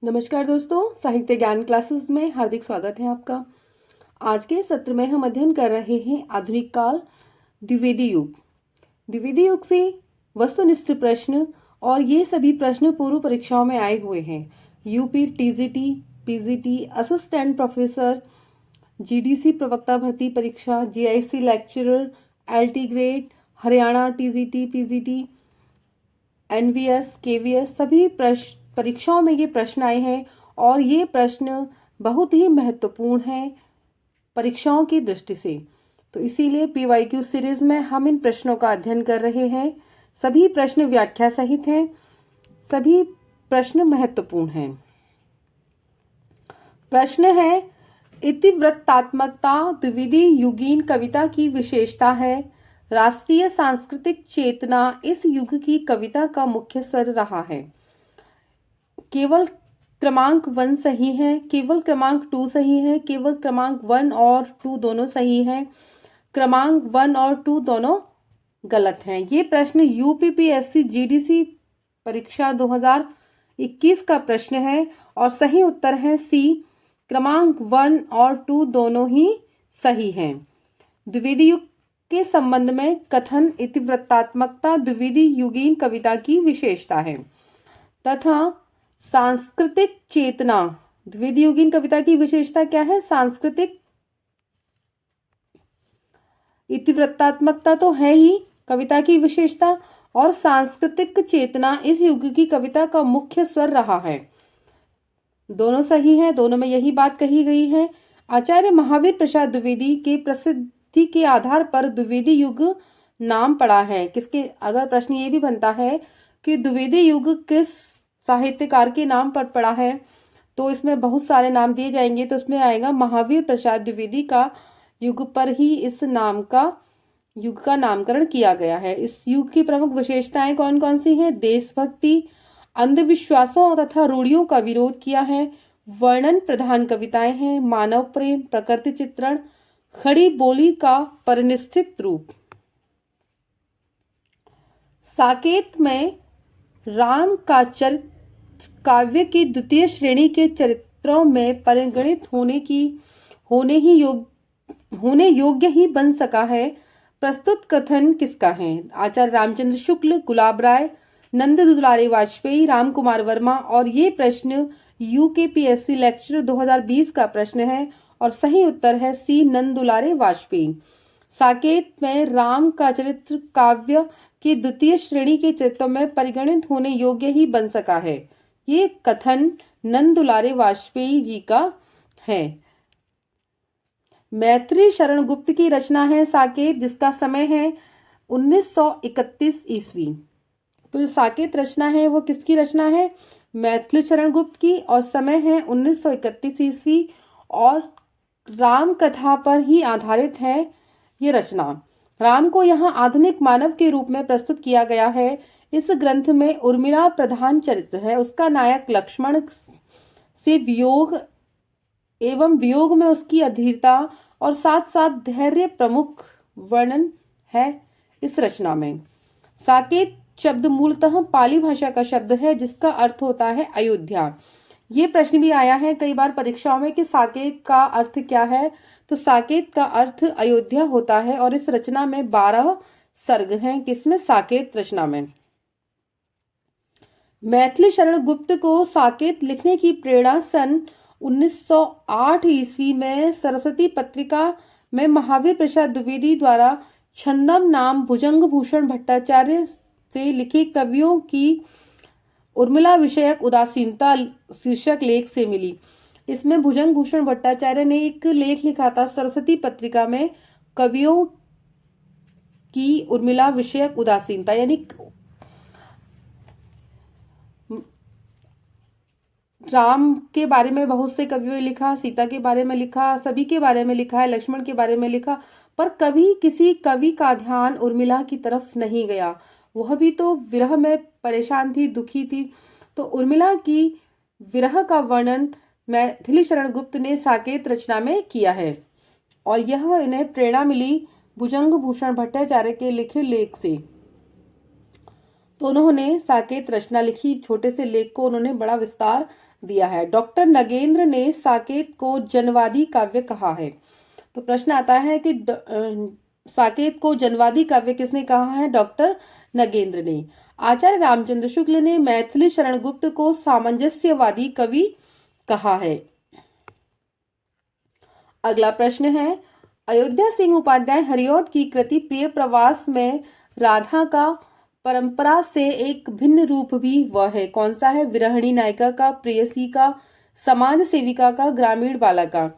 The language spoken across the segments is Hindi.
नमस्कार दोस्तों, साहित्य ज्ञान क्लासेस में हार्दिक स्वागत है आपका। आज के सत्र में हम अध्ययन कर रहे हैं आधुनिक काल, द्विवेदी युग। द्विवेदी युग से वस्तुनिष्ठ प्रश्न और ये सभी प्रश्न पूर्व परीक्षाओं में आए हुए हैं। UP, TGT, PGT, assistant professor, GDC प्रवक्ता भर्ती परीक्षा, GIC lecturer, LT grade, Haryana TGT, PGT, NVS, KVS सभी परीक्षाओं में ये प्रश्न आए हैं और ये प्रश्न बहुत ही महत्वपूर्ण हैं परीक्षाओं की दृष्टि से। तो इसीलिए पीवाईक्यू सीरीज में हम इन प्रश्नों का अध्ययन कर रहे हैं। सभी प्रश्न व्याख्या सहित हैं, सभी प्रश्न महत्वपूर्ण हैं। प्रश्न है, इतिवृत्तात्मकता द्विविधि युगीन कविता की विशेषता है। राष्ट्रीय सांस्कृतिक चेतना इस युग की कविता का मुख्य स्वर रहा है। केवल क्रमांक 1 सही है, केवल क्रमांक 2 सही है, केवल क्रमांक 1 और 2 दोनों सही हैं, क्रमांक 1 और 2 दोनों गलत हैं। ये प्रश्न यूपीपीएससी जीडीसी परीक्षा 2021 का प्रश्न है और सही उत्तर है सी, क्रमांक 1 और 2 दोनों ही सही हैं। द्विवेदी युग के संबंध में कथन, इतिवृत्तात्मकता द्विविधि युगीन कविता की विशेषता है तथा सांस्कृतिक चेतना। द्विविधि युगीन कविता की विशेषता क्या है? सांस्कृतिक। इतिवृत्तात्मकता तो है ही कविता की विशेषता और सांस्कृतिक चेतना इस युग की कविता का मुख्य स्वर रहा है। दोनों सही है, दोनों में यही बात कही गई है। आचार्य महावीर प्रसाद द्विवेदी के प्रसिद्धि के आधार पर द्विवेदी युग नाम पड़ा है। किसके? अगर प्रश्न ये भी बनता है कि द्विवेदी युग किस साहित्यकार के नाम पर पड़ा है, तो इसमें बहुत सारे नाम दिए जाएंगे, तो इसमें आएगा महावीर प्रसाद द्विवेदी का युग पर ही इस युग का नामकरण किया गया है। इस युग की प्रमुख विशेषताएं कौन कौन सी हैं? देशभक्ति, अंधविश्वासों तथा रूढ़ियों का विरोध किया है, वर्णन प्रधान कविताएं हैं, मानव प्रेम, प्रकृति चित्रण, खड़ी बोली का परिनिष्ठित रूप। साकेत में राम का चरित्र काव्य की द्वितीय श्रेणी के चरित्रों में परिगणित होने योग्य ही बन सका है। प्रस्तुत कथन किसका है? आचार्य रामचंद्र शुक्ल, गुलाब राय, नंद दुलारे वाजपेयी, राम कुमार वर्मा। और ये प्रश्न यूकेपीएससी लेक्चर 2020 का प्रश्न है और सही उत्तर है सी, नंद दुलारे वाजपेयी। साकेत में राम का चरित्र काव्य की द्वितीय श्रेणी के चरित्रों में परिगणित होने योग्य ही बन सका है। ये कथन नंद दुलारे वाजपेयी जी का है। मैथिली शरण गुप्त की रचना है साकेत, जिसका समय है 1931 ईस्वी। तो जो साकेत रचना है वो किसकी रचना है? मैथिली शरण गुप्त की, और समय है 1931 ईस्वी और राम कथा पर ही आधारित है ये रचना। राम को यहाँ आधुनिक मानव के रूप में प्रस्तुत किया गया है। इस ग्रंथ में उर्मिला प्रधान चरित्र है। उसका नायक लक्ष्मण से वियोग एवं वियोग में उसकी अधीरता और साथ साथ धैर्य प्रमुख वर्णन है इस रचना में। साकेत शब्द मूलतः पाली भाषा का शब्द है जिसका अर्थ होता है अयोध्या। ये प्रश्न भी आया है कई बार परीक्षाओं में कि साकेत का अर्थ क्या है, तो साकेत का अर्थ अयोध्या होता है और इस रचना में 12 सर्ग हैं। किसमें? साकेत रचना में। मैथिली शरण गुप्त को साकेत लिखने की प्रेरणा सन 1908 ईस्वी में सरस्वती पत्रिका में महावीर प्रसाद द्विवेदी द्वारा छंदम नाम भुजंग भूषण भट्टाचार्य से लिखे कवियों की उर्मिला विषयक उदासीनता शीर्षक लेख से मिली। इसमें भुजंग भूषण भट्टाचार्य ने एक लेख लिखा था सरस्वती पत्रिका में, कवियों की उर्मिला विषयक उदासीनता, यानी राम के बारे में बहुत से कवियों ने लिखा, सीता के बारे में लिखा, सभी के बारे में लिखा है, लक्ष्मण के बारे में लिखा, पर कभी किसी कवि का ध्यान उर्मिला की तरफ नहीं गया। वह भी तो विरह में परेशान थी, दुखी थी। तो उर्मिला की विरह का वर्णन मैथिली शरण गुप्त ने साकेत रचना में किया है और यह इन्हें प्रेरणा मिली भुजंग भूषण भट्टाचार्य के लिखे लेख से। तो उन्होंने साकेत रचना लिखी। छोटे से लेख को उन्होंने बड़ा विस्तार दिया है। डॉक्टर नगेंद्र ने साकेत को जनवादी काव्य कहा है। तो प्रश्न आता है कि साकेत को जनवादी काव्य किसने कहा है? डॉक्टर नगेंद्र ने। आचार्य रामचंद्र शुक्ल ने मैथिली शरण गुप्त को सामंजस्यवादी कवि कहा है। अगला प्रश्न है, अयोध्या सिंह उपाध्याय हरिऔध की कृति प्रिय प्रवास में राधा का परंपरा से एक भिन्न रूप भी वह है। कौन सा है? विरहिणी नायिका का, प्रेयसी का, समाज सेविका का, ग्रामीण बाला का।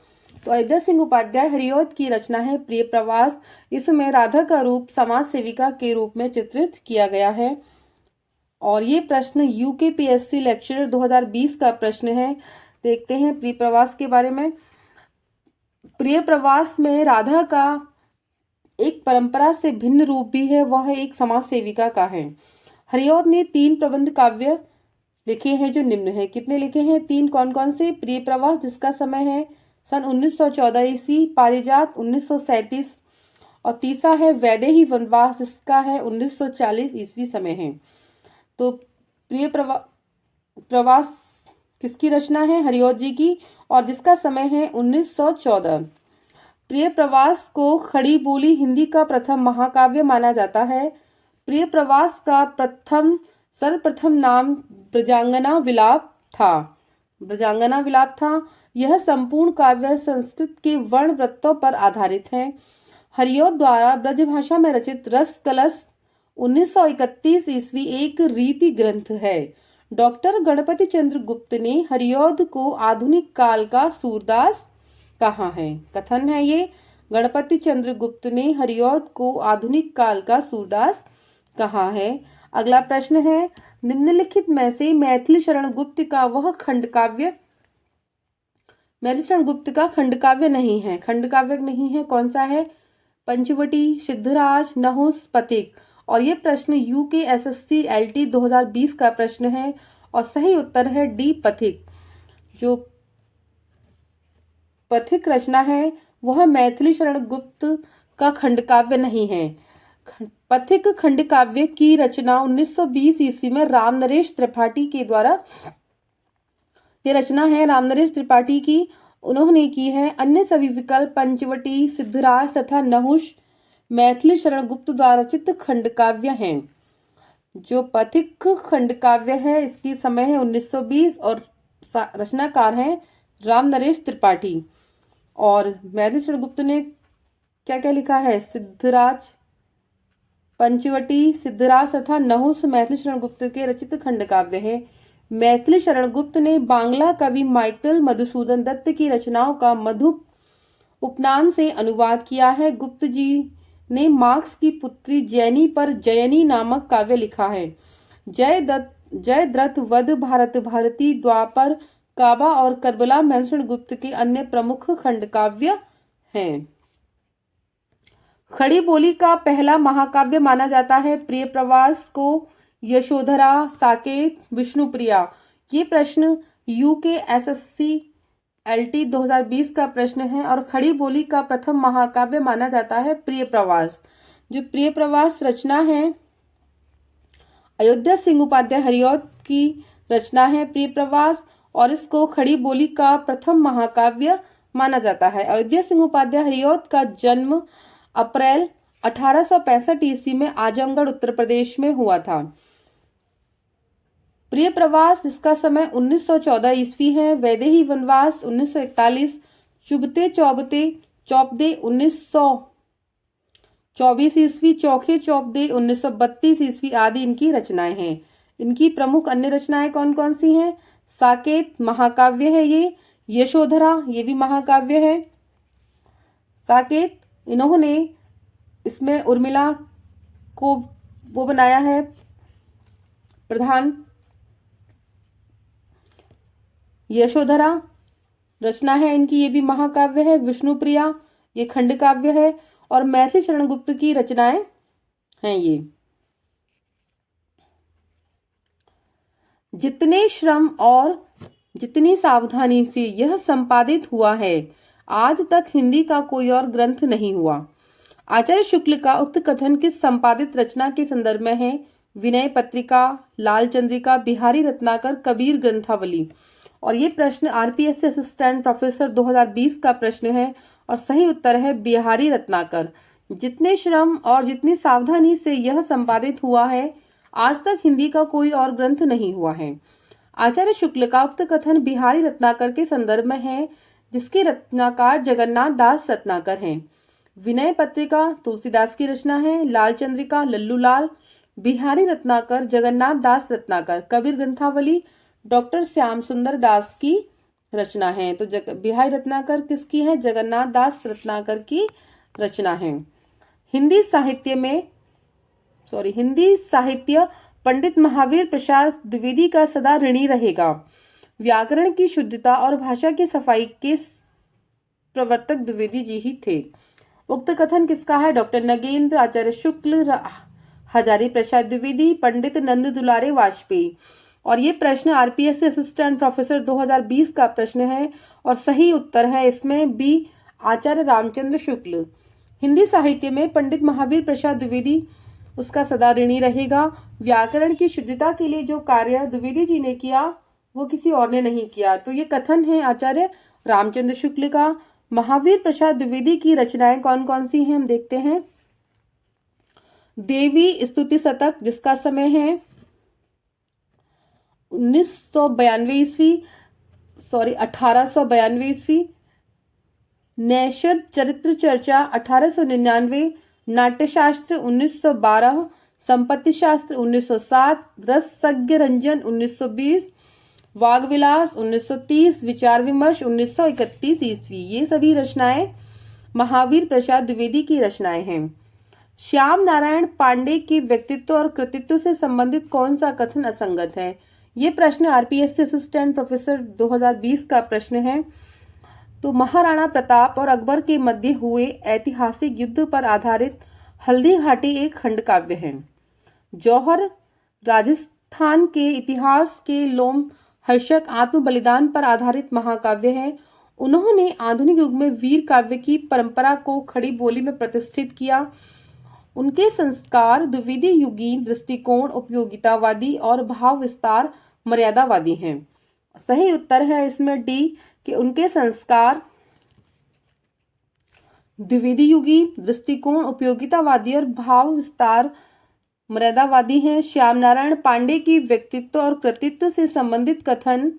तो अयोध्या सिंह उपाध्याय हरिऔध की रचना है प्रिय प्रवास। इसमें राधा का रूप समाज सेविका के रूप में चित्रित किया गया है। और ये प्रश्न यूकेपीएससी लेक्चरर 2020 का प्रश्न है। देखते हैं प्रिय प्रवास के बारे में। प्रिय प्रवास में राधा का एक परंपरा से भिन्न रूप भी है, वह एक समाज सेविका का है। हरिऔध ने 3 प्रबंध काव्य लिखे हैं जो निम्न है। कितने लिखे हैं? 3। कौन कौन से? प्रिय प्रवास जिसका समय है सन 1914 ईस्वी, पारिजात 1937 और तीसरा है वैदेही वनवास जिसका है 1940 ईस्वी समय है। तो प्रिय प्रवास किसकी रचना है? हरिऔध जी की, और जिसका समय है 1914। प्रिय प्रवास को खड़ी बोली हिंदी का प्रथम महाकाव्य माना जाता है। प्रिय प्रवास का सर्वप्रथम नाम ब्रजांगना विलाप था। यह संपूर्ण काव्य संस्कृत के वर्ण वृत्तों पर आधारित है। हरिऔध द्वारा ब्रजभाषा में रचित रस कलश 1931 ईस्वी एक रीति ग्रंथ है। डॉक्टर गणपति चंद्र गुप्त ने हरिऔध को आधुनिक काल का सूरदास कहा है। कथन है ये, गणपति चंद्र गुप्त ने हरिऔध को आधुनिक काल का सूरदास कहा है। अगला प्रश्न है, निम्नलिखित में से मैथिली शरण गुप्त का वह खंडकाव्य मैथिली शरण गुप्त का खंडकाव्य नहीं है। कौन सा है? पंचवटी, सिद्धराज, नहुस, पथिक। और ये प्रश्न यूकेएसएससी एलटी 2020 का प्रश्न है और सही उत्तर है डी, पथिक। जो पथिक रचना है वह मैथिली शरण गुप्त का खंडकाव्य नहीं है। पथिक खंडकाव्य की रचना 1920 ईस्वी में रामनरेश त्रिपाठी के द्वारा, ये रचना है रामनरेश त्रिपाठी की, उन्होंने की है। अन्य सभी विकल्प पंचवटी, सिद्धराज तथा नहुष मैथिली शरण गुप्त द्वारा रचित खंडकाव्य हैं। जो पथिक खंडकाव्य है इसकी समय है 1920 और रचनाकार हैं रामनरेश त्रिपाठी। और मैथिली शरण गुप्त ने क्या क्या लिखा है? सिद्धराज, पंचवटी, सिद्धराज तथा नहुस मैथिली शरण गुप्त के रचित खंडकाव्य है। मैथिली शरण गुप्त ने बांग्ला कवि माइकल मधुसूदन दत्त की रचनाओं का मधुप उपनाम से अनुवाद किया है। गुप्त जी ने मार्क्स की पुत्री जैनी पर जयनी नामक काव्य लिखा है। जयद्रथ वध, भारत भारती, द्वापर, काबा और करबला मैथिली शरण गुप्त के अन्य प्रमुख खंडकाव्य हैं। खड़ी बोली का पहला महाकाव्य माना जाता है प्रिय प्रवास को यशोधरा, साकेत, विष्णुप्रिया। ये प्रश्न यूकेएसएससी एलटी 2020 का प्रश्न है और खड़ी बोली का प्रथम महाकाव्य माना जाता है प्रिय प्रवास। जो प्रिय प्रवास रचना है अयोध्या सिंह उपाध्याय हरिऔध की रचना है प्रिय प्रवास, और इसको खड़ी बोली का प्रथम महाकाव्य माना जाता है। अयोध्या सिंह उपाध्याय हरिऔध का जन्म अप्रैल 1865 ईस्वी में आजमगढ़ उत्तर प्रदेश में हुआ था। प्रिय प्रवास इसका समय 1914 ईस्वी है। वैदेही वनवास 1941, चुभते चौबदे 1924 ईस्वी, चौखे चौबदे 1932 ईस्वी आदि इनकी रचनाएं हैं। इनकी प्रमुख अन्य रचनाएं कौन कौन सी हैं? साकेत महाकाव्य है ये, यशोधरा ये भी महाकाव्य है। साकेत इन्होंने इसमें उर्मिला को वो बनाया है प्रधान। यशोधरा रचना है इनकी, ये भी महाकाव्य है। विष्णुप्रिया ये खंड काव्य है और मैथिली शरण गुप्त की रचनाएं हैं ये। जितने श्रम और जितनी सावधानी से यह संपादित हुआ है, आज तक हिंदी का कोई और ग्रंथ नहीं हुआ। आचार्य शुक्ल का उक्त कथन किस संपादित रचना के संदर्भ में है? विनय पत्रिका, लाल चंद्रिका, बिहारी रत्नाकर, कबीर ग्रंथावली। और ये प्रश्न आरपीएससी असिस्टेंट प्रोफेसर 2020 का प्रश्न है और सही उत्तर है बिहारी रत्नाकर। जितने श्रम और जितनी सावधानी से यह संपादित हुआ है, आज तक हिंदी का कोई और ग्रंथ नहीं हुआ है। आचार्य शुक्ल का उक्त कथन बिहारी रत्नाकर के संदर्भ में है, जिसके रचनाकार जगन्नाथ दास रत्नाकर हैं। विनय पत्रिका तुलसीदास की रचना है। लाल चंद्रिका लल्लू लाल, बिहारी रत्नाकर, जगन्नाथ दास रत्नाकर। कबीर ग्रंथावली डॉक्टर श्याम सुंदर दास की रचना है। तो बिहारी रत्नाकर किसकी है? जगन्नाथ दास रत्नाकर की रचना है। हिंदी साहित्य पंडित महावीर प्रसाद द्विवेदी का सदा ऋणी रहेगा। व्याकरण की शुद्धता और भाषा की सफाई के प्रवर्तक द्विवेदी जी ही थे। उक्त कथन किसका है? डॉक्टर नगेंद्र, आचार्य शुक्ल, हजारी प्रसाद द्विवेदी, पंडित नंद दुलारे वाजपेयी। और ये प्रश्न आरपीएससी असिस्टेंट प्रोफेसर 2020 का प्रश्न है और सही उत्तर है इसमें बी, आचार्य रामचंद्र शुक्ल। हिंदी साहित्य में पंडित महावीर प्रसाद द्विवेदी उसका सदा ऋणी रहेगा। व्याकरण की शुद्धता के लिए जो कार्य द्विवेदी जी ने किया वो किसी और ने नहीं किया। तो ये कथन है आचार्य रामचंद्र शुक्ल का। महावीर प्रसाद द्विवेदी की रचनाएं कौन कौन सी हैं हम देखते हैं। देवी स्तुति शतक, जिसका समय है 1892 ईस्वी। नैषद चरित्र चर्चा 1899। नाट्यशास्त्र 1912। संपत्ति शास्त्र 1907। रसज्ञ रंजन 1920। वाग्विलास 1930। विचार विमर्श 1931 ईस्वी। ये सभी रचनाएं महावीर प्रसाद द्विवेदी की रचनाएं हैं। श्याम नारायण पांडे के व्यक्तित्व और कृतित्व से संबंधित कौन सा कथन असंगत है? ये प्रश्न आरपीएससी असिस्टेंट प्रोफेसर 2020 का प्रश्न है। तो महाराणा प्रताप और अकबर के मध्य हुए ऐतिहासिक युद्ध पर आधारित हल्दी घाटी एक खंड काव्य है। जौहर राजस्थान के इतिहास के लोमहर्षक आत्म बलिदान पर आधारित महाकाव्य है। उन्होंने आधुनिक युग में वीर काव्य की परंपरा को खड़ी बोली में प्रतिष्ठित किया। उनके संस्कार द्विविधि युगीन दृष्टिकोण, उपयोगितावादी और भाव विस्तार मर्यादावादी हैं। सही उत्तर है इसमें डी कि उनके संस्कार द्विविधि युगीन दृष्टिकोण, उपयोगितावादी और भाव विस्तार मर्यादावादी हैं। श्याम नारायण पांडे की व्यक्तित्व और कृतित्व से संबंधित कथन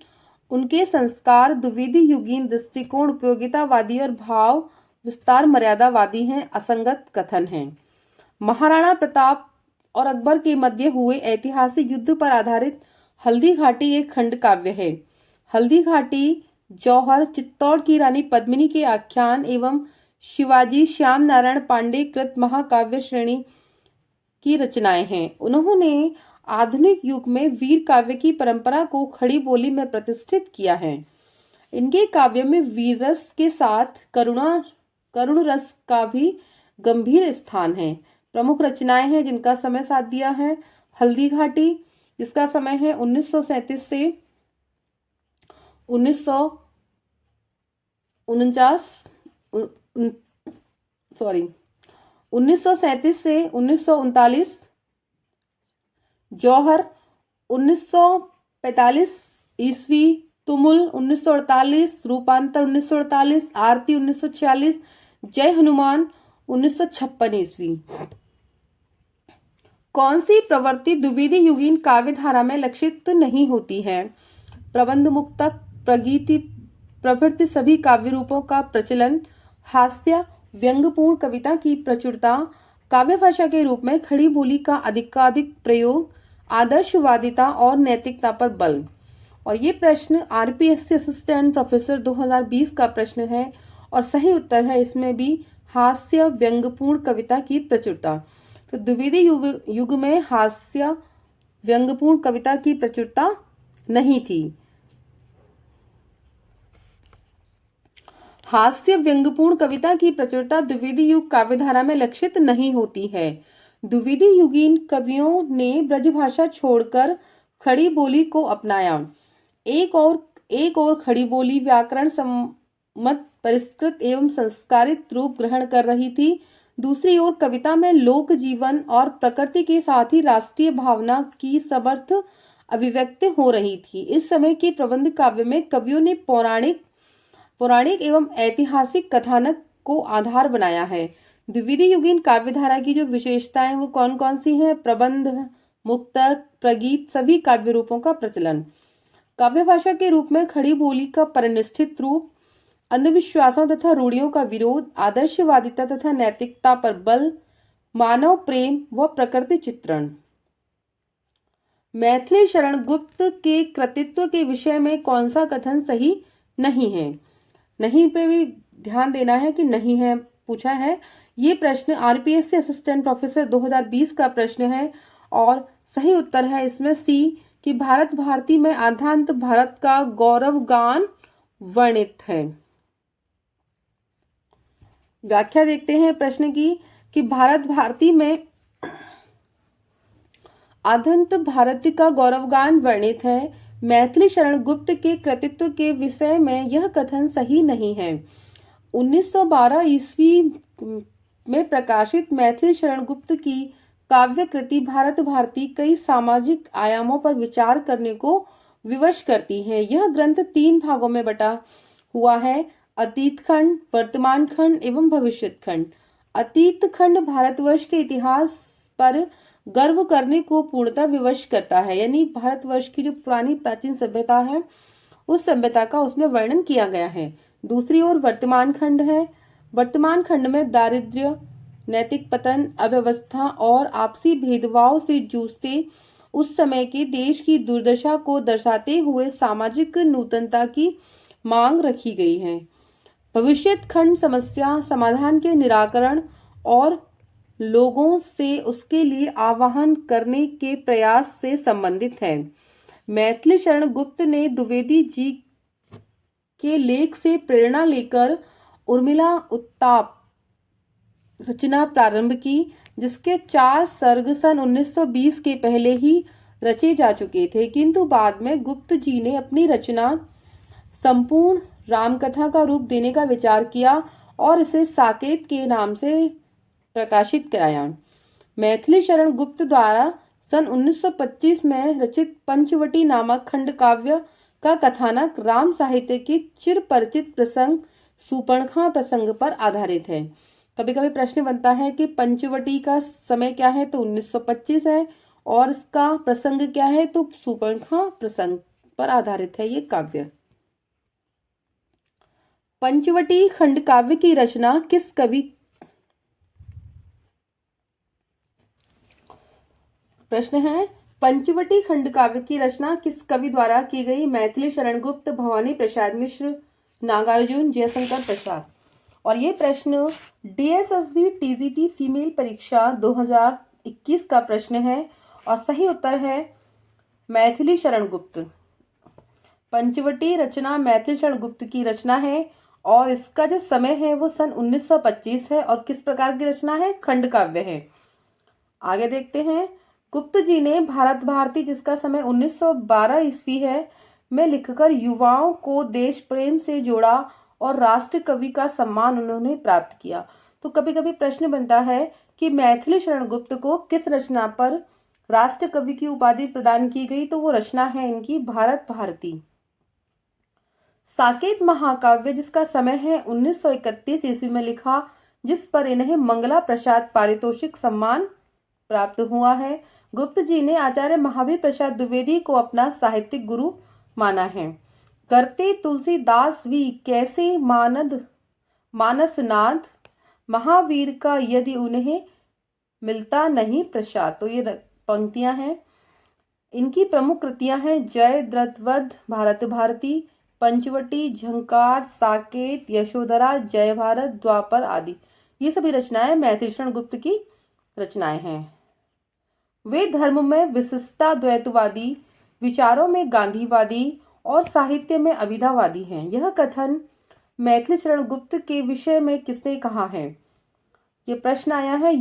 उनके संस्कार द्विविधि युगीन दृष्टिकोण, उपयोगितावादी और भाव विस्तार मर्यादावादी हैं, असंगत कथन हैं। महाराणा प्रताप और अकबर के मध्य हुए ऐतिहासिक युद्ध पर आधारित हल्दी घाटी एक खंड काव्य है। हल्दी घाटी जौहर, चित्तौड़ की रानी पद्मिनी के आख्यान एवं शिवाजी श्याम नारायण पांडे कृत महाकाव्य श्रेणी की रचनाएं हैं। उन्होंने आधुनिक युग में वीर काव्य की परंपरा को खड़ी बोली में प्रतिष्ठित किया है। इनके काव्य में वीर रस के साथ करुण रस का भी गंभीर स्थान है। प्रमुख रचनाएं हैं जिनका समय साथ दिया है। हल्दी घाटी, जिसका समय है 1937 से 1939। जौहर 1945 ईस्वी। तुमुल 1948। रूपांतर 1948। आरती 1946। जय हनुमान 1956 ईस्वी। कौन सी प्रवृत्ति द्विविधि युगीन काव्य धारा में लक्षित नहीं होती है? प्रबंध मुक्तक, प्रगीति प्रभृति सभी काव्य रूपों का प्रचलन, हास्य व्यंग्यपूर्ण कविता की प्रचुरता, काव्य भाषा के रूप में खड़ी बोली का अधिकाधिक प्रयोग, आदर्शवादिता और नैतिकता पर बल। और ये प्रश्न आरपीएससी असिस्टेंट प्रोफेसर 2020 का प्रश्न है और सही उत्तर है इसमें भी हास्य व्यंग्यपूर्ण कविता की प्रचुरता। तो द्विविधि युग में हास्य व्यंग्यपूर्ण कविता की प्रचुरता नहीं थी। हास्य व्यंग्यपूर्ण कविता की प्रचुरता द्विविधि युग काव्यधारा में लक्षित नहीं होती है। द्विविधि युगीन कवियों ने ब्रजभाषा छोड़कर खड़ी बोली को अपनाया। एक और खड़ी बोली व्याकरण सम्मत परिष्कृत एवं संस्कारित रूप ग्रहण कर रही थी। दूसरी ओर कविता में लोक जीवन और प्रकृति के साथ ही राष्ट्रीय भावना की समर्थ अभिव्यक्त हो रही थी। इस समय के प्रबंध काव्य में कवियों ने पौराणिक एवं ऐतिहासिक कथानक को आधार बनाया है। द्विविधि युगीन काव्यधारा की जो विशेषताएं वो कौन कौन सी हैं? प्रबंध, मुक्तक, प्रगीत सभी काव्य रूपों का प्रचलन, काव्य भाषा के रूप में खड़ी बोली का परिनिष्ठित रूप, अंधविश्वासों तथा रूढ़ियों का विरोध, आदर्शवादिता तथा नैतिकता पर बल, मानव प्रेम व प्रकृति चित्रण। मैथिली शरण गुप्त के कृतित्व के विषय में कौन सा कथन सही नहीं है? नहीं पे भी ध्यान देना है कि नहीं है पूछा है। ये प्रश्न आरपीएससी असिस्टेंट प्रोफेसर 2020 का प्रश्न है और सही उत्तर है इसमें सी कि भारत भारती में आद्यांत भारत का गौरव गान वर्णित है। व्याख्या देखते हैं प्रश्न की कि भारत भारती में आद्यंत भारत का गौरवगान वर्णित है। मैथिली शरण गुप्त के कृतित्व के विषय में यह कथन सही नहीं है। 1912 ईस्वी में प्रकाशित मैथिली शरण गुप्त की काव्य कृति भारत भारती कई सामाजिक आयामों पर विचार करने को विवश करती है। यह ग्रंथ 3 भागों में बटा हुआ है: अतीत खंड, वर्तमान खंड एवं भविष्यत खंड। अतीत खंड भारतवर्ष के इतिहास पर गर्व करने को पूर्णतः विवश करता है, यानी भारतवर्ष की जो पुरानी प्राचीन सभ्यता है उस सभ्यता का उसमें वर्णन किया गया है। दूसरी ओर वर्तमान खंड है। वर्तमान खंड में दारिद्र्य, नैतिक पतन, अव्यवस्था और आपसी भेदभाव से जूझते उस समय के देश की दुर्दशा को दर्शाते हुए सामाजिक नूतनता की मांग रखी गई है। भविष्यत खंड समस्या समाधान के निराकरण और लोगों से उसके लिए आह्वान करने के प्रयास से संबंधित है। मैथिली शरण गुप्त ने द्विवेदी जी के लेख से प्रेरणा लेकर उर्मिला उत्ताप रचना प्रारंभ की, जिसके 4 सर्ग सन 1920 के पहले ही रचे जा चुके थे, किंतु बाद में गुप्त जी ने अपनी रचना संपूर्ण रामकथा का रूप देने का विचार किया और इसे साकेत के नाम से प्रकाशित कराया। मैथिली शरण गुप्त द्वारा सन 1925 में रचित पंचवटी नामक खंड काव्य का कथानक राम साहित्य के चिर परिचित प्रसंग सूर्पणखा प्रसंग पर आधारित है। कभी कभी प्रश्न बनता है कि पंचवटी का समय क्या है, तो 1925 है, और इसका प्रसंग क्या है, तो सूर्पणखा प्रसंग पर आधारित है ये काव्य। पंचवटी खंड काव्य की रचना किस कवि प्रश्न है, पंचवटी खंड काव्य की रचना किस कवि द्वारा की गई? मैथिली शरण गुप्त, भवानी प्रसाद मिश्र, नागार्जुन, जयशंकर प्रसाद। और ये प्रश्न डीएसएसबी टीजीटी फीमेल परीक्षा 2021 का प्रश्न है और सही उत्तर है मैथिली शरण गुप्त। पंचवटी रचना मैथिली शरण गुप्त की रचना है और इसका जो समय है वो सन 1925 है और किस प्रकार की रचना है? खंड काव्य है। आगे देखते हैं। गुप्त जी ने भारत भारती, जिसका समय 1912 ईस्वी है, में लिखकर युवाओं को देश प्रेम से जोड़ा और राष्ट्र कवि का सम्मान उन्होंने प्राप्त किया। तो कभी कभी प्रश्न बनता है कि मैथिली शरण गुप्त को किस रचना पर राष्ट्र कवि की उपाधि प्रदान की गई, तो वो रचना है इनकी भारत भारती। साकेत महाकाव्य, जिसका समय है 1931 ईस्वी में लिखा, जिस पर इन्हें मंगला प्रसाद पारितोषिक सम्मान प्राप्त हुआ है। गुप्त जी ने आचार्य महावीर प्रसाद द्विवेदी को अपना साहित्यिक गुरु माना है। करते तुलसीदास भी कैसे मानसनाथ, महावीर का यदि उन्हें मिलता नहीं प्रसाद। तो ये पंक्तियां हैं। इनकी प्रमुख कृतियां हैं जय द्रतवध, भारत भारती, पंचवटी, झंकार, साकेत, यशोधरा, जय भारत, द्वापर आदि। ये सभी रचनाएं मैथिली शरण गुप्त की रचनाएं हैं। वे धर्म में विशिष्टा द्वैतवादी, विचारों में गांधीवादी और साहित्य में अविधावादी हैं। यह कथन मैथिली शरण गुप्त के विषय में किसने कहा है? ये प्रश्न आया है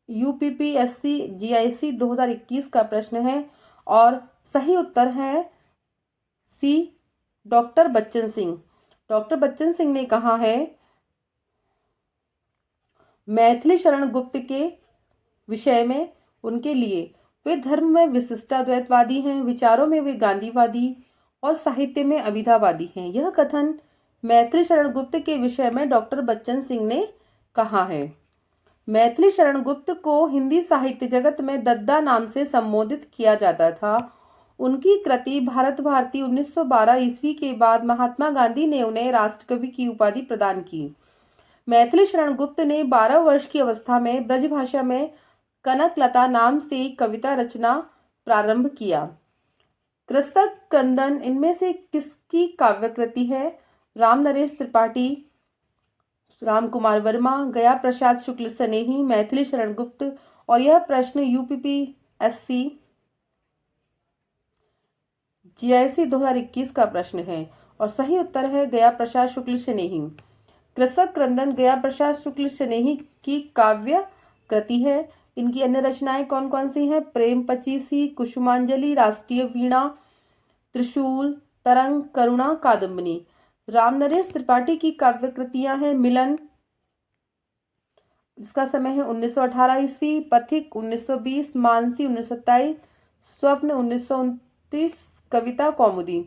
यूपीपीएससी जीआईसी 2021 का प्रश्न है और सही उत्तर है सी, डॉक्टर बच्चन सिंह। डॉक्टर बच्चन सिंह ने कहा है मैथिली शरण गुप्त के विषय में उनके लिए वे धर्म में विशिष्टाद्वैतवादी हैं, विचारों में वे गांधीवादी और साहित्य में अविधावादी हैं। यह कथन मैथिली शरण गुप्त के विषय में डॉक्टर बच्चन सिंह ने कहा है। मैथिली शरण गुप्त को हिंदी साहित्य जगत में दद्दा नाम से संबोधित किया जाता था। उनकी कृति भारत भारती 1912 ईस्वी के बाद महात्मा गांधी ने उन्हें राष्ट्रकवि की उपाधि प्रदान की। मैथिली शरण गुप्त ने 12 वर्ष की अवस्था में ब्रजभाषा में कनकलता नाम से कविता रचना प्रारंभ किया। कृषक क्रंदन इनमें से किसकी काव्यकृति है? राम नरेश त्रिपाठी, राम कुमार वर्मा, गया प्रसाद शुक्ल स्नेही, मैथिली शरण गुप्त। और यह प्रश्न यूपीपीएससी जीआईसी 2021 का प्रश्न है और सही उत्तर है गया प्रसाद शुक्ल स्नेही। कृषक क्रंदन गया प्रसाद शुक्ल स्नेही की काव्य कृति है। इनकी अन्य रचनाएं कौन कौन सी हैं? प्रेम पचीसी, कुसुमांजलि, राष्ट्रीय वीणा, त्रिशूल, तरंग, करुणा, कादम्बनी। राम नरेश त्रिपाठी की काव्य कृतियां हैं मिलन, जिसका समय है 1918 ईस्वी, पथिक 1920, मानसी 1927, स्वप्न 1929, कविता कौमुदी।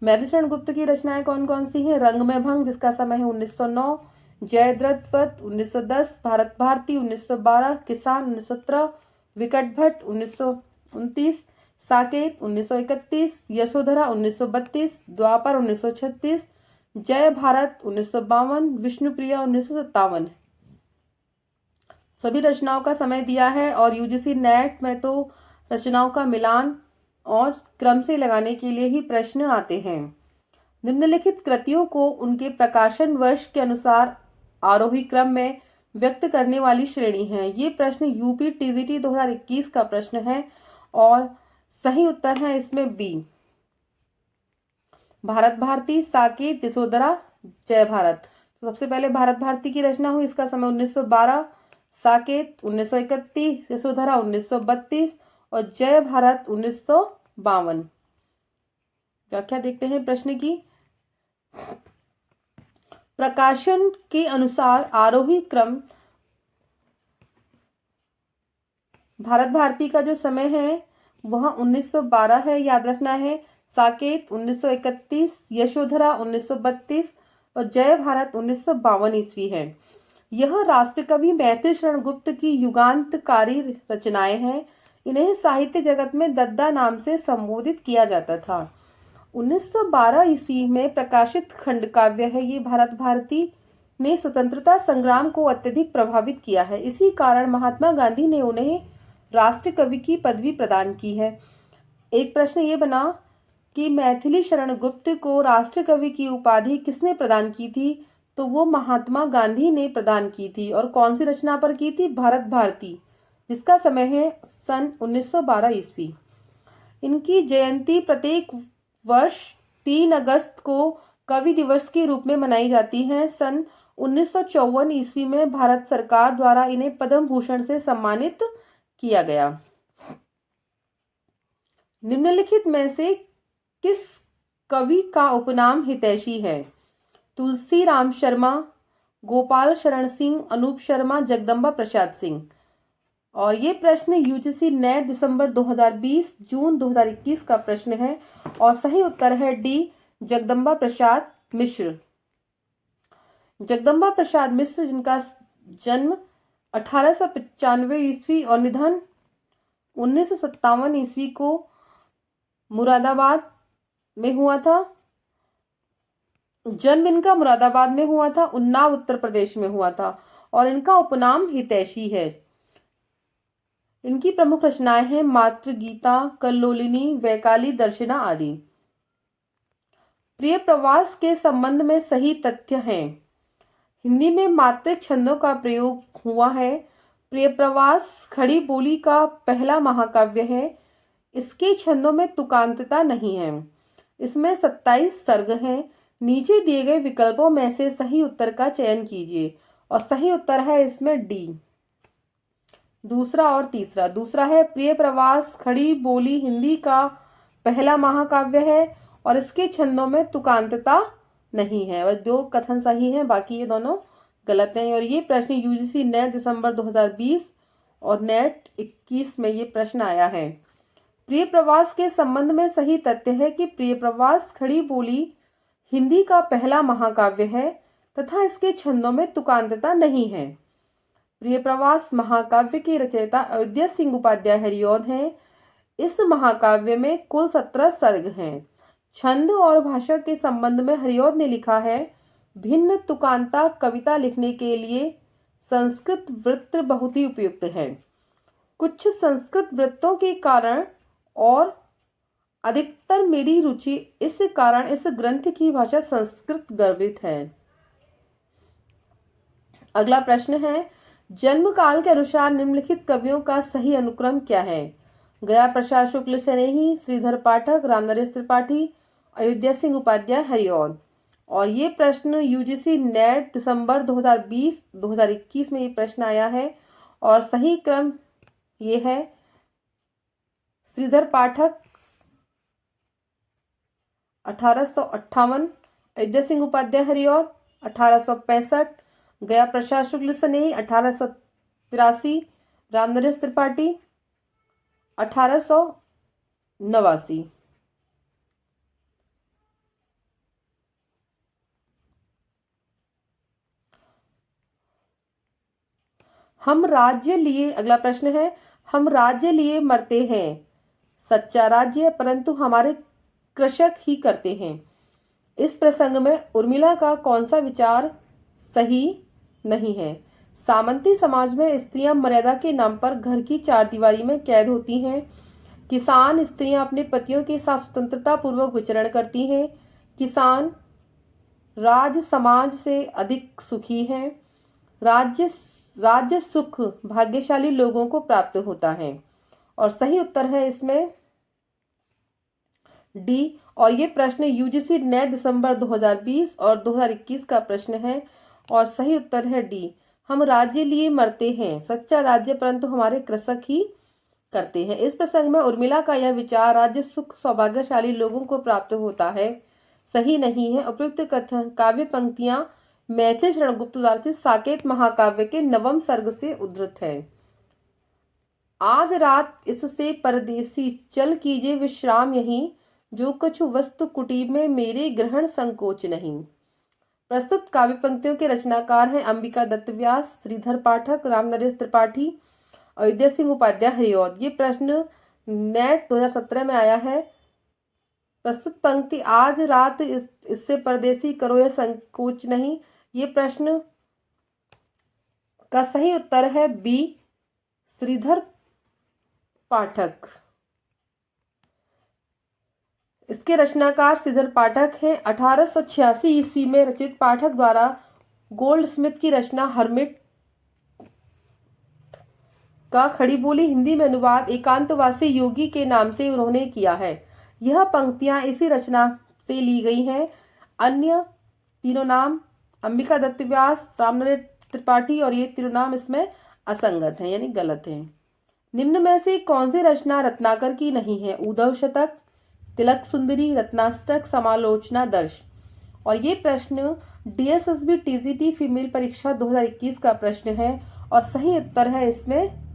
मैथिली शरण गुप्त की रचनाएं कौन कौन सी हैं? रंग में भंग, जिसका समय है 1909, जयद्रथ 1910, भारत भारती 1912, किसान 1917, विकट भट्ट 1929, साकेत 1931, यशोधरा 1932, द्वापर 1936, जय भारत 1952, विष्णुप्रिया 1957। सभी रचनाओं का समय दिया है और यूजीसी नेट में तो रचनाओं का मिलान और क्रम से लगाने के लिए ही प्रश्न आते हैं। निम्नलिखित कृतियों को उनके प्रकाशन वर्ष के अनुसार आरोही क्रम में व्यक्त करने वाली श्रेणी है। ये प्रश्न यूपी टीजीटी 2021 का प्रश्न है और सही उत्तर है इसमें बी। भारत भारती, साकेत, यशोधरा, जय भारत। तो सबसे पहले भारत भारती की रचना हुई, इसका समय 1912, साकेत 1931, यशोधरा 1932 और जय भारत 1952। व्याख्या देखते हैं प्रश्न की। प्रकाशन के अनुसार आरोही क्रम भारत भारती का जो समय है वह 1912 है, याद रखना है। साकेत 1931, यशोधरा 1932 और जय भारत 1952 ईस्वी है। यह राष्ट्रकवि मैथिली शरण गुप्त की युगांतकारी रचनाएं हैं। इन्हें साहित्य जगत में दद्दा नाम से संबोधित किया जाता था। 1912 ईस्वी में प्रकाशित खंड काव्य है ये। भारत भारती ने स्वतंत्रता संग्राम को अत्यधिक प्रभावित किया है। इसी कारण महात्मा गांधी ने उन्हें राष्ट्रकवि की पदवी प्रदान की है। एक प्रश्न ये बना कि मैथिली शरण गुप्त को राष्ट्रकवि की उपाधि किसने प्रदान की थी? तो वो महात्मा गांधी ने प्रदान की थी। और कौन सी रचना पर की थी? भारत भारती, जिसका समय है सन 1912 ईस्वी। इनकी जयंती प्रत्येक वर्ष 3 अगस्त को कवि दिवस के रूप में मनाई जाती है। सन 1954 ईस्वी में भारत सरकार द्वारा इन्हें पद्म भूषण से सम्मानित किया गया। निम्नलिखित में से किस कवि का उपनाम हितैषी है? तुलसी राम शर्मा, गोपाल शरण सिंह, अनूप शर्मा, जगदम्बा प्रसाद सिंह। और ये प्रश्न यूजीसी नेट दिसंबर 2020 जून 2021 का प्रश्न है और सही उत्तर है डी, जगदम्बा प्रसाद मिश्र। जगदम्बा प्रसाद मिश्र, जिनका जन्म 1895 ईस्वी और निधन 1957 ईस्वी को मुरादाबाद में हुआ था। जन्म इनका मुरादाबाद में हुआ था, उन्नाव उत्तर प्रदेश में हुआ था और इनका उपनाम हितैषी है। इनकी प्रमुख रचनाएं हैं मातृगीता, कल्लोलिनी, वैकाली, दर्शना आदि। प्रिय प्रवास के संबंध में सही तथ्य हैं। हिंदी में मात्रिक छंदों का प्रयोग हुआ है। प्रिय प्रवास खड़ी बोली का पहला महाकाव्य है। इसके छंदों में तुकांतता नहीं है। इसमें 27 सर्ग हैं। नीचे दिए गए विकल्पों में से सही उत्तर का चयन कीजिए और सही उत्तर है इसमें डी, दूसरा और तीसरा। दूसरा है प्रिय प्रवास खड़ी बोली हिंदी का पहला महाकाव्य है और इसके छंदों में तुकांतता नहीं है। वह 2 कथन सही हैं, बाकी ये दोनों गलत हैं। और ये प्रश्न यूजीसी नेट दिसंबर 2020 और नेट 21 में ये प्रश्न आया है। प्रिय प्रवास के संबंध में सही तथ्य है कि प्रिय प्रवास खड़ी बोली हिंदी का पहला महाकाव्य है तथा इसके छंदों में तुकांतता नहीं है। प्रिय प्रवास महाकाव्य के रचयिता अयोध्या सिंह उपाध्याय हरिऔध हैं। इस महाकाव्य में कुल 17 सर्ग हैं। छंद और भाषा के संबंध में हरिऔध ने लिखा है, भिन्न तुकांता कविता लिखने के लिए संस्कृत वृत्त बहुत ही उपयुक्त है। कुछ संस्कृत वृत्तों के कारण और अधिकतर मेरी रुचि इस कारण इस ग्रंथ की भाषा संस्कृत गर्भित है। अगला प्रश्न है, जन्म काल के अनुसार निम्नलिखित कवियों का सही अनुक्रम क्या है? गया प्रसाद शुक्ल सनेही, श्रीधर पाठक, रामनरेश त्रिपाठी, अयोध्या सिंह उपाध्याय हरिऔध। और ये प्रश्न यूजीसी नेट दिसंबर 2020-2021 में ये प्रश्न आया है और सही क्रम ये है श्रीधर पाठक 1858, अयोध्या सिंह उपाध्याय हरिऔध 1865, गया प्रसाद शुक्ल सनेही 1883, रामनरेश त्रिपाठी 1889। हम राज्य लिए, अगला प्रश्न है, हम राज्य लिए मरते हैं, सच्चा राज्य परंतु हमारे कृषक ही करते हैं। इस प्रसंग में उर्मिला का कौन सा विचार सही नहीं है? सामंती समाज में स्त्रियां मर्यादा के नाम पर घर की चारदीवारी में कैद होती हैं। किसान स्त्रियां अपने पतियों के साथ स्वतंत्रता पूर्वक विचरण करती हैं। किसान राज समाज से अधिक सुखी हैं। राज्य सुख भाग्यशाली लोगों को प्राप्त होता है। और सही उत्तर है इसमें डी। और ये प्रश्न यूजीसी नेट दिसंबर 2020 और 2021 का प्रश्न है और सही उत्तर है डी। हम राज्य लिए मरते हैं, सच्चा राज्य परंतु हमारे कृषक ही करते हैं। इस प्रसंग में उर्मिला का यह विचार राज्य सुख सौभाग्यशाली लोगों को प्राप्त होता है सही नहीं है। उपयुक्त कथन काव्य पंक्तियां मैथिली शरण गुप्त द्वारा रचित साकेत महाकाव्य के 9वें सर्ग से उद्धृत है। आज रात इससे परदेसी चल कीजिए विश्राम यहीं, जो कुछ वस्तु कुटीर में मेरे ग्रहण संकोच नहीं। प्रस्तुत काव्य पंक्तियों के रचनाकार हैं अंबिका दत्त व्यास, श्रीधर पाठक, रामनरेश त्रिपाठी, अयोध्या सिंह उपाध्याय हरिऔध। ये प्रश्न नेट 2017 में आया है। प्रस्तुत पंक्ति आज रात इससे परदेसी करो या संकोच नहीं, ये प्रश्न का सही उत्तर है बी, श्रीधर पाठक। इसके रचनाकार श्रीधर पाठक हैं। 1886 ईस्वी में रचित पाठक द्वारा गोल्डस्मिथ की रचना हर्मिट का खड़ी बोली हिंदी में अनुवाद एकांतवासी योगी के नाम से उन्होंने किया है। यह पंक्तियां इसी रचना से ली गई हैं। अन्य तीनों नाम अंबिका दत्त व्यास, रामनरेश त्रिपाठी और ये तीनों नाम इसमें असंगत हैं यानी गलत हैं। निम्न में से कौन सी रचना रत्नाकर की नहीं है? उद्धव शतक, तिलक सुंदरी, रत्नाष्टक, समालोचना दर्श। और ये प्रश्न डीएसएसबी टीजीटी फीमेल परीक्षा 2021 का प्रश्न है और सही उत्तर है इसमें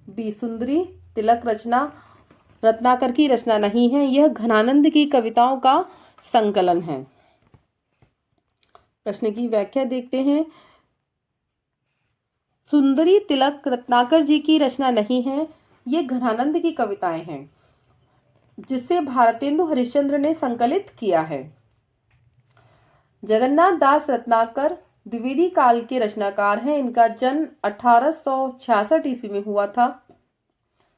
बी, सुंदरी तिलक रचना रत्नाकर की रचना नहीं है, यह घनानंद की कविताओं का संकलन है। प्रश्न की व्याख्या देखते हैं। सुंदरी तिलक रत्नाकर जी की रचना नहीं है, ये घनानंद की कविताएं हैं जिसे भारतेंदु हरिश्चंद्र ने संकलित किया है। जगन्नाथ दास रत्नाकर द्विवेदी काल के रचनाकार हैं। इनका जन्म 1866 ईस्वी में हुआ था।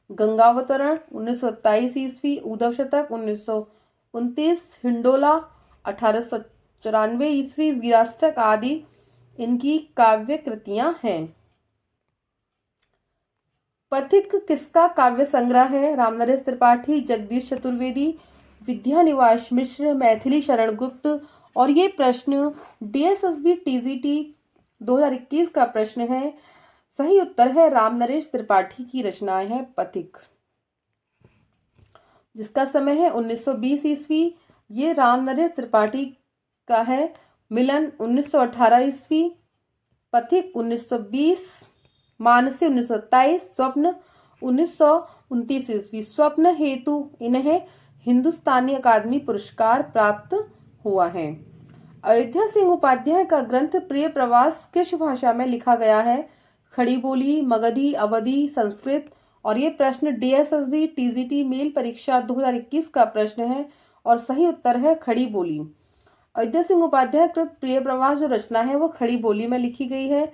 गंगावतरण 1927 ईस्वी, उद्धव शतक 1929, हिंडोला 1894 ईस्वी, वीराष्टक आदि इनकी काव्य कृतियां हैं। पथिक किसका काव्य संग्रह है? रामनरेश त्रिपाठी, जगदीश चतुर्वेदी, विद्यानिवास मिश्र, मैथिली शरण गुप्त। और ये प्रश्न डीएसएसबी टीजीटी 2021 का प्रश्न है। सही उत्तर है रामनरेश त्रिपाठी की रचनाएं हैं पथिक, जिसका समय है 1920 ईस्वी। ये रामनरेश त्रिपाठी का है। मिलन 1918 ईस्वी, पथिक 1920 मानसी 1927, स्वप्न 1929 ईस्वी। स्वप्न हेतु इन्हें हिंदुस्तानी अकादमी पुरस्कार प्राप्त हुआ है। अयोध्या सिंह उपाध्याय का ग्रंथ प्रिय प्रवास किस भाषा में लिखा गया है? खड़ी बोली, मगधी, अवधी, संस्कृत। और ये प्रश्न DSSB TGT मेल परीक्षा 2021 का प्रश्न है और सही उत्तर है खड़ी बोली। अयोध्या सिंह उपाध्याय कृत प्रिय प्रवास जो रचना है वो खड़ी बोली में लिखी गई है।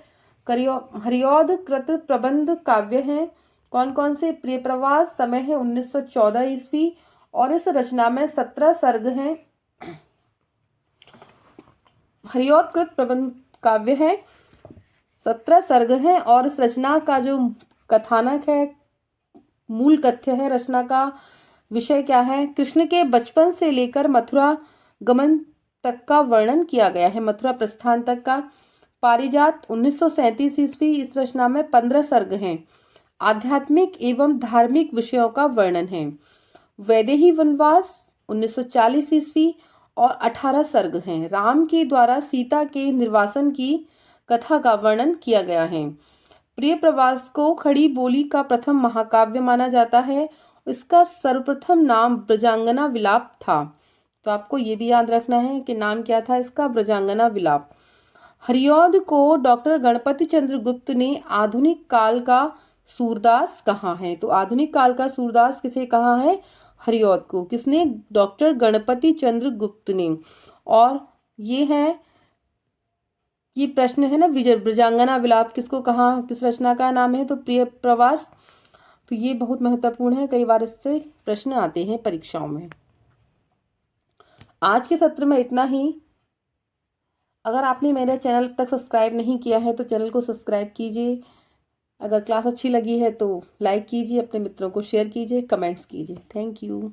हरिऔध कृत प्रबंध काव्य हैं कौन कौन से? प्रिय प्रवास, समय है 1914 ईस्वी और इस रचना में 17 सर्ग हैं। हरिऔध कृत प्रबंध काव्य है, 17 सर्ग हैं और इस रचना का जो कथानक है, मूल कथ्य है, रचना का विषय क्या है? कृष्ण के बचपन से लेकर मथुरा गमन तक का वर्णन किया गया है, मथुरा प्रस्थान तक का। पारिजात 1937 ईस्वी, इस रचना में 15 सर्ग हैं। आध्यात्मिक एवं धार्मिक विषयों का वर्णन है। वैदेही वनवास 1940 ईस्वी और 18 सर्ग हैं। राम के द्वारा सीता के निर्वासन की कथा का वर्णन किया गया है। प्रिय प्रवास को खड़ी बोली का प्रथम महाकाव्य माना जाता है। इसका सर्वप्रथम नाम ब्रजांगना विलाप था। तो आपको ये भी याद रखना है कि नाम क्या था इसका? ब्रजांगना विलाप। हरिऔध को डॉक्टर गणपति चंद्र गुप्त ने आधुनिक काल का सूरदास कहा है। तो आधुनिक काल का सूरदास किसे कहा है? हरिऔध को। किसने? डॉक्टर गणपति चंद्र गुप्त ने। और ये है, ये प्रश्न है ना, विजय ब्रजांगना विलाप किसको कहा, किस रचना का नाम है? तो प्रिय प्रवास। तो ये बहुत महत्वपूर्ण है, कई बार इससे प्रश्न आते हैं परीक्षाओं में। आज के सत्र में इतना ही। अगर आपने मेरे चैनल तक सब्सक्राइब नहीं किया है तो चैनल को सब्सक्राइब कीजिए। अगर क्लास अच्छी लगी है तो लाइक कीजिए, अपने मित्रों को शेयर कीजिए, कमेंट्स कीजिए। Thank you.